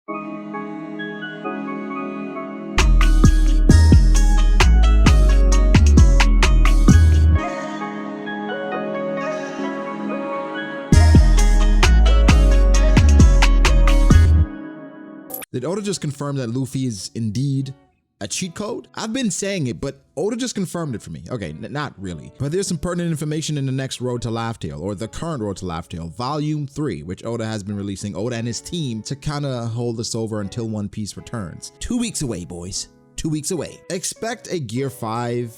Did Oda just confirm that Luffy is indeed a cheat code? I've been saying it, but Oda just confirmed it for me. Okay, not really. But there's some pertinent information in the next Road to Laugh Tale, or the current Road to Laugh Tale, Volume 3, which Oda has been releasing, Oda and his team, to kind of hold us over until One Piece returns. 2 weeks away, boys. 2 weeks away. Expect a Gear 5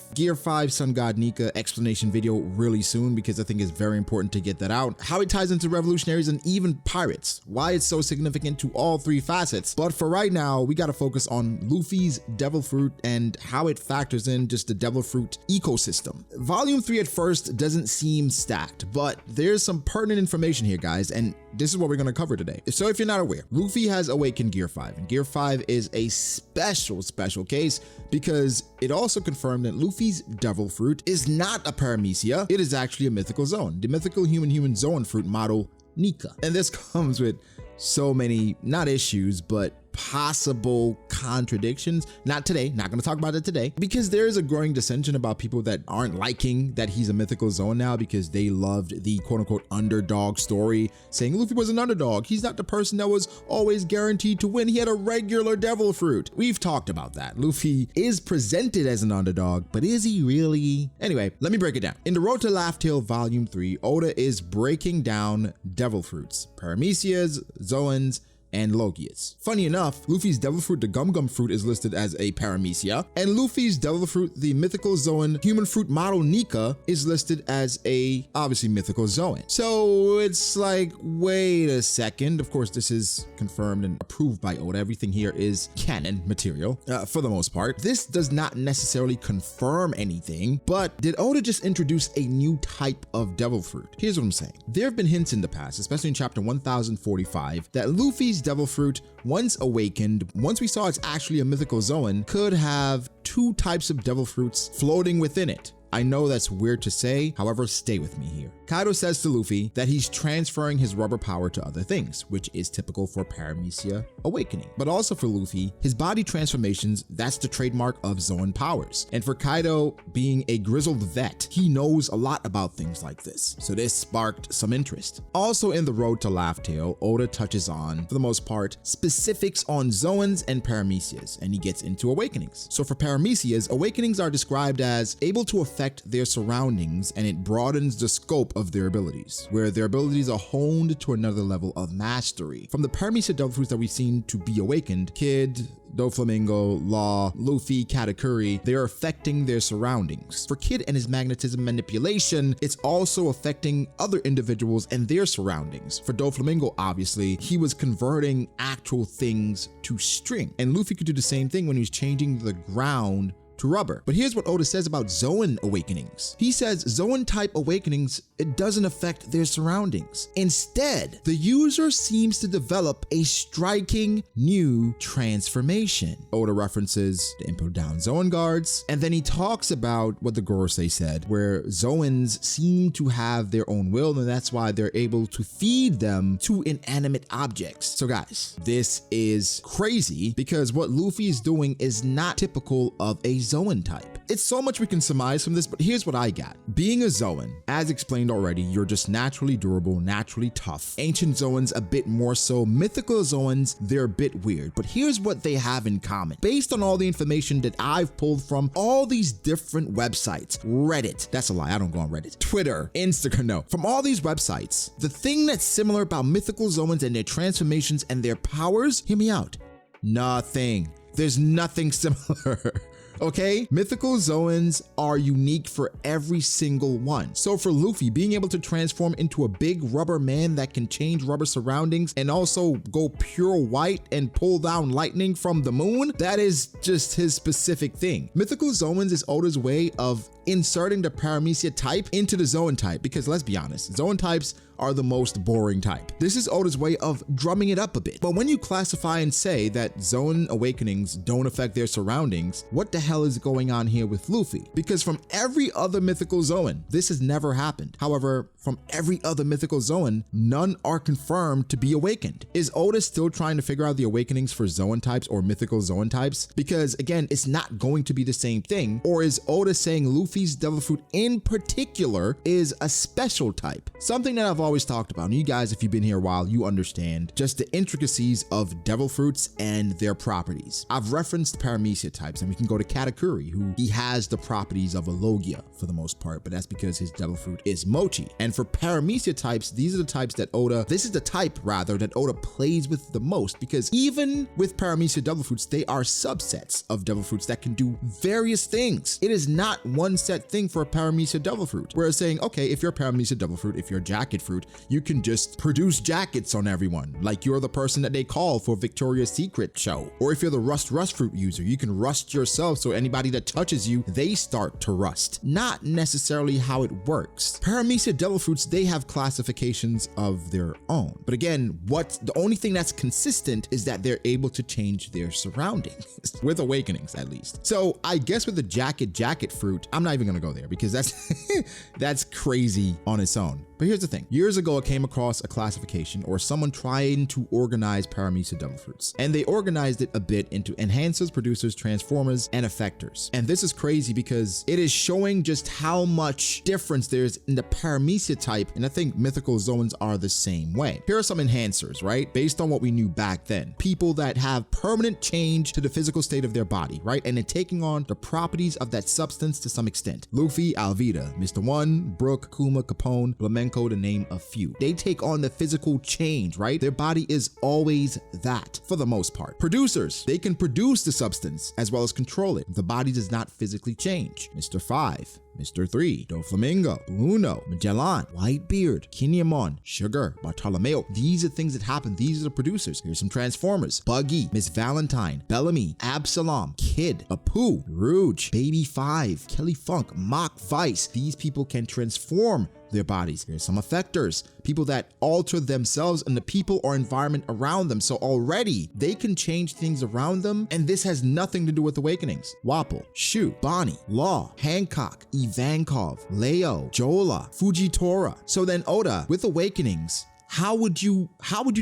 Sun God Nika explanation video really soon, because I think it's very important to get that out. How it ties into revolutionaries and even pirates. Why it's so significant to all three facets. But for right now, we got to focus on Luffy's Devil Fruit and how it factors in just the Devil Fruit ecosystem. Volume 3 at first doesn't seem stacked, but there's some pertinent information here, guys, and this is what we're going to cover today. So if you're not aware, Luffy has awakened Gear 5, and Gear 5 is a special case because it also confirmed that Luffy's Devil Fruit is not a paramecia, it is actually a mythical zone, the mythical human zone fruit model Nika. And this comes with so many, not issues, but possible contradictions. Not today, not going to talk about it today, because there is a growing dissension about people that aren't liking that he's a mythical zone now because they loved the quote-unquote underdog story, saying Luffy was an underdog. He's not the person that was always guaranteed to win. He had a regular devil fruit. We've talked about that. Luffy is presented as an underdog, but is he really? Anyway, let me break it down. In the Road to Laugh Tale Volume 3, Oda is breaking down devil fruits, paramecias, zoans, and Logias. Funny enough, Luffy's Devil Fruit, the Gum Gum Fruit, is listed as a paramecia, and Luffy's Devil Fruit, the mythical Zoan human fruit model Nika, is listed as a obviously mythical Zoan. So it's like, wait a second. Of course, this is confirmed and approved by Oda. Everything here is canon material for the most part. This does not necessarily confirm anything, but did Oda just introduce a new type of Devil Fruit? Here's what I'm saying. There have been hints in the past, especially in chapter 1045, that Luffy's Devil Fruit, once awakened, once we saw it's actually a mythical Zoan, could have two types of Devil Fruits floating within it. I know that's weird to say, however, stay with me here. Kaido says to Luffy that he's transferring his rubber power to other things, which is typical for paramecia awakening. But also for Luffy, his body transformations, that's the trademark of Zoan powers. And for Kaido, being a grizzled vet, he knows a lot about things like this. So this sparked some interest. Also in the Road to Laugh Tale, Oda touches on, for the most part, specifics on Zoans and paramecias, and he gets into awakenings. So for paramecias, awakenings are described as able to affect their surroundings, and it broadens the scope of their abilities, where their abilities are honed to another level of mastery. From the paramecia devil fruits that we've seen to be awakened, Kid, Doflamingo, Law, Luffy, Katakuri, they are affecting their surroundings. For Kid and his magnetism manipulation, it's also affecting other individuals and their surroundings. For Doflamingo, obviously, he was converting actual things to string, and Luffy could do the same thing when he was changing the ground to rubber. But here's what Oda says about Zoan awakenings. He says Zoan type awakenings, it doesn't affect their surroundings. Instead, the user seems to develop a striking new transformation. Oda references the Impel Down Zoan guards, and then he talks about what the Gorosei said, where Zoans seem to have their own will, and that's why they're able to feed them to inanimate objects. So guys, this is crazy because what Luffy is doing is not typical of a Zoan type. It's so much we can surmise from this, but here's what I got. Being a Zoan, as explained already, you're just naturally durable, naturally tough. Ancient Zoans a bit more so. Mythical Zoans, they're a bit weird, but here's what they have in common. Based on all the information that I've pulled from all these different websites, Reddit, that's a lie, I don't go on Reddit, Twitter, Instagram, no. From all these websites, the thing that's similar about mythical Zoans and their transformations and their powers, hear me out, nothing. There's nothing similar. Okay, mythical Zoans are unique for every single one. So for Luffy, being able to transform into a big rubber man that can change rubber surroundings and also go pure white and pull down lightning from the moon, that is just his specific thing. Mythical Zoans is Oda's way of inserting the paramecia type into the Zoan type, because let's be honest, Zoan types are the most boring type. This is Oda's way of drumming it up a bit. But when you classify and say that Zoan awakenings don't affect their surroundings, what the hell is going on here with Luffy? Because from every other mythical Zoan, this has never happened. However, from every other mythical Zoan, none are confirmed to be awakened. Is Oda still trying to figure out the awakenings for Zoan types or mythical Zoan types? Because again, it's not going to be the same thing. Or is Oda saying Luffy's devil fruit in particular is a special type? Something that I've always talked about, and you guys, if you've been here a while, you understand just the intricacies of devil fruits and their properties. I've referenced paramecia types, and we can go to Katakuri, who he has the properties of a Logia for the most part, but that's because his devil fruit is Mochi. And for paramecia types, these are the types that this is the type rather that Oda plays with the most, because even with paramecia devil fruits, they are subsets of devil fruits that can do various things. It is not one set thing for a paramecia devil fruit. We're saying, okay, if you're a paramecia devil fruit, if you're a jacket fruit, you can just produce jackets on everyone, like you're the person that they call for Victoria's Secret show. Or if you're the rust fruit user, you can rust yourself, so anybody that touches you, they start to rust. Not necessarily how it works. Paramecia devil fruits, they have classifications of their own. But again, the only thing that's consistent is that they're able to change their surroundings, with awakenings at least. So I guess with the jacket fruit, I'm not even gonna go there because that's that's crazy on its own. But here's the thing. Years ago, I came across a classification or someone trying to organize paramecia devil fruits. And they organized it a bit into enhancers, producers, transformers, and effectors. And this is crazy because it is showing just how much difference there's in the paramecia type. And I think mythical Zoans are the same way. Here are some enhancers, right? Based on what we knew back then. People that have permanent change to the physical state of their body, right? And then taking on the properties of that substance to some extent. Luffy, Alvida, Mr. One, Brook, Kuma, Capone, Flamenco, to name a few. They take on the physical change, right? Their body is always that for the most part. Producers, they can produce the substance as well as control it. The body does not physically change. Mr. 5, Mr. 3, Doflamingo, Uno, Magellan, Whitebeard, Kinemon, Sugar, Bartolomeo. These are things that happen. These are the producers. Here's some Transformers. Buggy, Miss Valentine, Bellamy, Absalom, Kid, Apu, Rouge, Baby 5, Kelly Funk, Mock Vice. These people can transform their bodies. Here's some effectors, people that alter themselves and the people or environment around them. So already they can change things around them, and this has nothing to do with awakenings. Wapple, Shu, Bonnie, Law, Hancock, Ivankov, Leo, Jola, Fujitora. So then Oda, with awakenings, how would you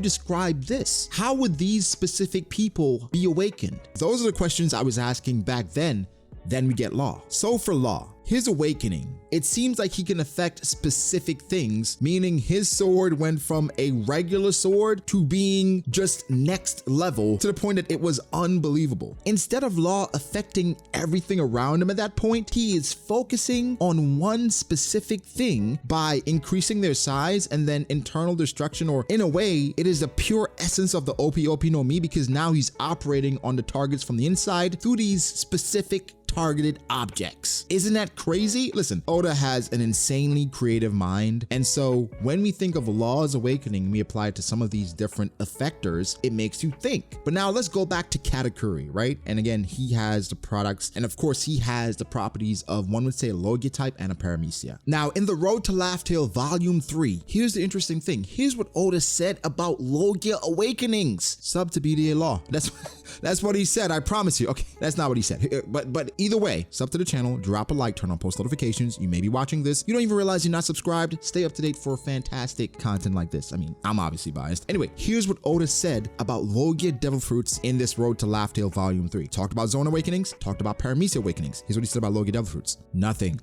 describe this? How would these specific people be awakened? Those are the questions I was asking back then. Then we get Law. So for Law, his awakening, it seems like he can affect specific things, meaning his sword went from a regular sword to being just next level to the point that it was unbelievable. Instead of Law affecting everything around him at that point, he is focusing on one specific thing by increasing their size and then internal destruction, or in a way, it is the pure essence of the OP no Mi, because now he's operating on the targets from the inside through these specific targeted objects. Isn't that crazy? Listen, Oda has an insanely creative mind, and so when we think of Law's awakening, we apply it to some of these different effectors, it makes you think. But now let's go back to Katakuri, right? And again, he has the products, and of course he has the properties of, one would say, a Logia type and a Paramecia. Now in the Road to Laugh Tale Volume 3, here's the interesting thing. Here's what Oda said about Logia awakenings. Sub to B.D.A. Law. That's what he said, I promise you. Okay, that's not what he said. But either way, sub to the channel, drop a like, turn on post notifications. You may be watching this, you don't even realize you're not subscribed. Stay up to date for fantastic content like this. I mean, I'm obviously biased. Anyway, here's what Oda said about Logia Devil Fruits in this Road to Laugh Tale Volume 3. Talked about Zone Awakenings, talked about Paramecia Awakenings. Here's what he said about Logia Devil Fruits. Nothing.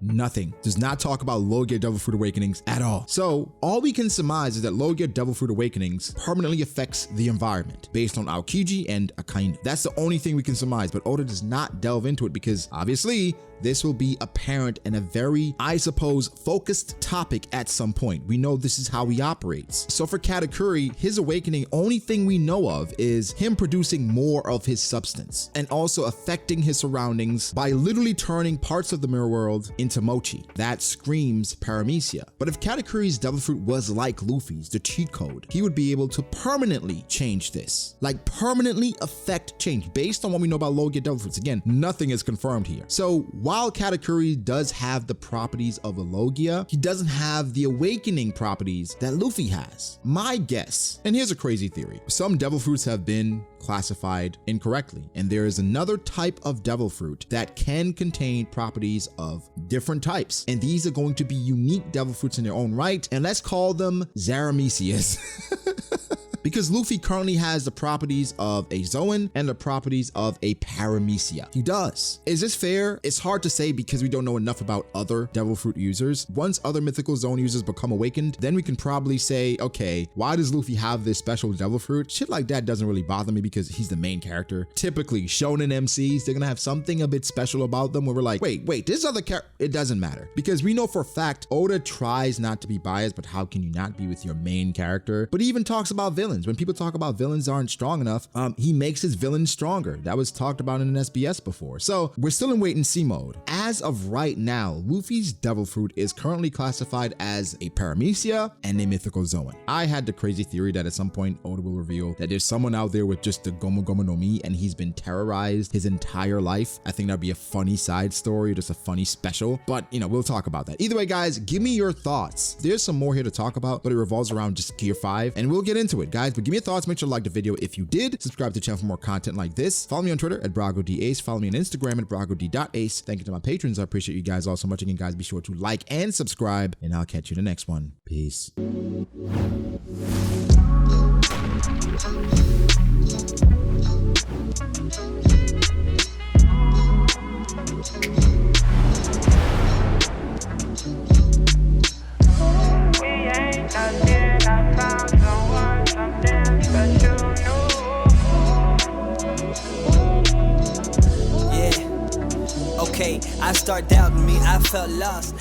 Does not talk about Logia Devil Fruit Awakenings at all. So all we can surmise is that Logia Devil Fruit Awakenings permanently affects the environment based on Aokiji and Akainu. That's the only thing we can surmise, but Oda does not delve into it because obviously this will be apparent in a very, I suppose, focused topic at some point. We know this is how he operates. So for Katakuri, his awakening, only thing we know of is him producing more of his substance and also affecting his surroundings by literally turning parts of the mirror world into mochi. That screams Paramecia. But if Katakuri's Devil Fruit was like Luffy's, the cheat code, he would be able to permanently change this. Like permanently affect change based on what we know about Logia Devil Fruits. Again, nothing is confirmed around here. So while Katakuri does have the properties of a Logia, he doesn't have the awakening properties that Luffy has. My guess, and here's a crazy theory, some devil fruits have been classified incorrectly, and there is another type of devil fruit that can contain properties of different types, and these are going to be unique devil fruits in their own right, and let's call them Zaramesias. Because Luffy currently has the properties of a Zoan and the properties of a Paramecia. He does. Is this fair? It's hard to say because we don't know enough about other devil fruit users. Once other mythical zone users become awakened, then we can probably say, okay, why does Luffy have this special devil fruit? Shit like that doesn't really bother me because he's the main character. Typically, shonen MCs, they're gonna have something a bit special about them where we're like, wait, this other character, it doesn't matter. Because we know for a fact, Oda tries not to be biased, but how can you not be with your main character? But he even talks about villains. When people talk about villains aren't strong enough, he makes his villains stronger. That was talked about in an SBS before. So we're still in wait and see mode. As of right now, Luffy's devil fruit is currently classified as a Paramecia and a mythical Zoan. I had the crazy theory that at some point Oda will reveal that there's someone out there with just the Gomu Gomu no Mi and he's been terrorized his entire life. I think that'd be a funny side story, just a funny special, but you know, we'll talk about that. Either way, guys, give me your thoughts. There's some more here to talk about, but it revolves around just Gear 5 and we'll get into it, guys. But give me your thoughts. Make sure to like the video if you did. Subscribe to the channel for more content like this. Follow me on Twitter at BragoDAce. Follow me on Instagram at BragoD.ace. Thank you to my patrons. I appreciate you guys all so much. Again, guys, be sure to like and subscribe, and I'll catch you in the next one. Peace. I start doubting me, I felt lost.